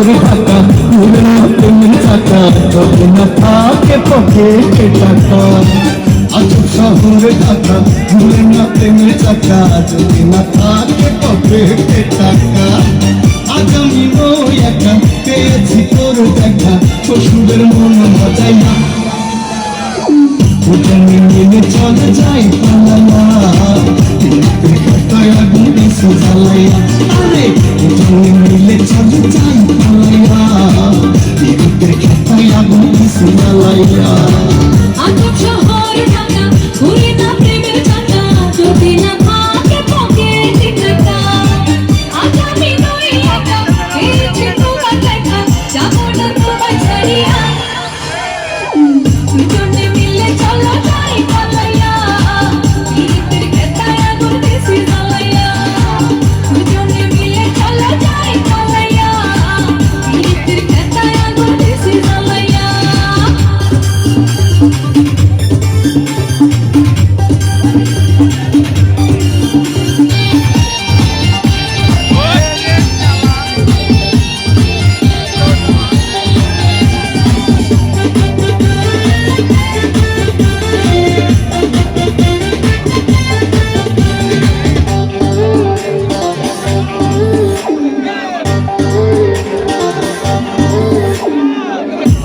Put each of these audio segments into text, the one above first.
শহর ঢাকা ঘুরে না প্রেমের চাকা যদি না থাকে পকেটে টাকা আজব শহর ঢাকা ঘুরে না প্রেমের চাকা যদি না থাকে পকেটে টাকা আজ আমি নই একা পেয়েছি তোর দেখা শ্বশুরের মন মজাইয়া উঠানে মিলে চলে যাই পালাইয়া আগুন দিছে জ্বালাইয়া আরে উঠানে মিলে চলে যাই পালাইয়া বিদ্যুতের খেতায় আগুন দিছে জ্বালাইয়া আজব শহর ঢাকা ঘুরে না প্রেমের চাকা যদি না থাকে পকেটে টাকা আজ আমি নই একা পেয়েছি তোর দেখা যাবো না তোমায় ছাড়িয়া দুজনে মিলে চলো যাই পালাইয়া বিদ্যুতের খেতায় আগুন দিছে জ্বালাইয়া দুজনে মিলে চলো যাই পালাইয়া বিদ্যুতের খেতায় আগুন দিছে জ্বালাইয়া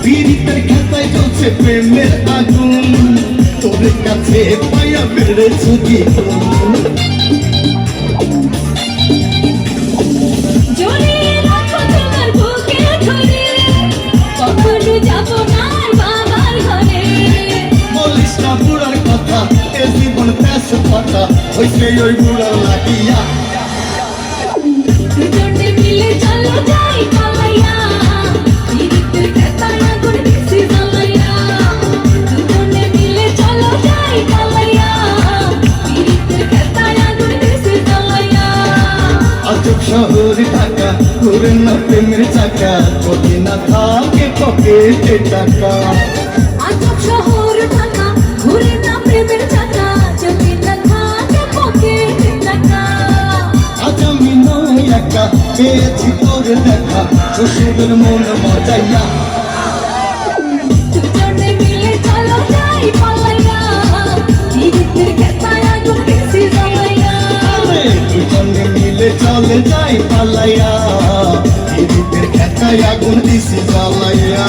বিদ্যুতের খেতায় জ্বলছে প্রেমের আগুন তোর কাছে পাইয়া বেড়েছে দ্বিগুণ জড়িয়ে রাখো তোমার বুকে ধরে কখনো যাবো না আর বাবার ঘরে বলিস না বুড়ার কথা এ জীবন প্যাস পাতা হইছে ওই বুড়ার লাগিয়া দুজনে মিলে চলো যাই পালাইয়া বিদ্যুতের খেতায় আগুন দিছে জ্বালাইয়া দুজনে মিলে চলো যাই পালাইয়া বিদ্যুতের খেতায় আগুন দিছে জ্বালাইয়া আজব শহর ঢাকা ঘুরে না প্রেমের চাকা যদি না থাকে পকেটে টাকা আজব শহর ঢাকা ঘুরে না প্রেমের চাকা যদি না থাকে পকেটে টাকা আজ আমি নই একা পেয়েছি তোর দেখা শ্বশুরের মন মজাইয়া দুজনে মিলে চলো যাই পালাইয়া বিদ্যুতের খেতায় আগুন দিছে জ্বালাইয়া দুজনে মিলে চলে যাই পালাইয়া বিদ্যুতের খেতায় আগুন দিছে জ্বালাইয়া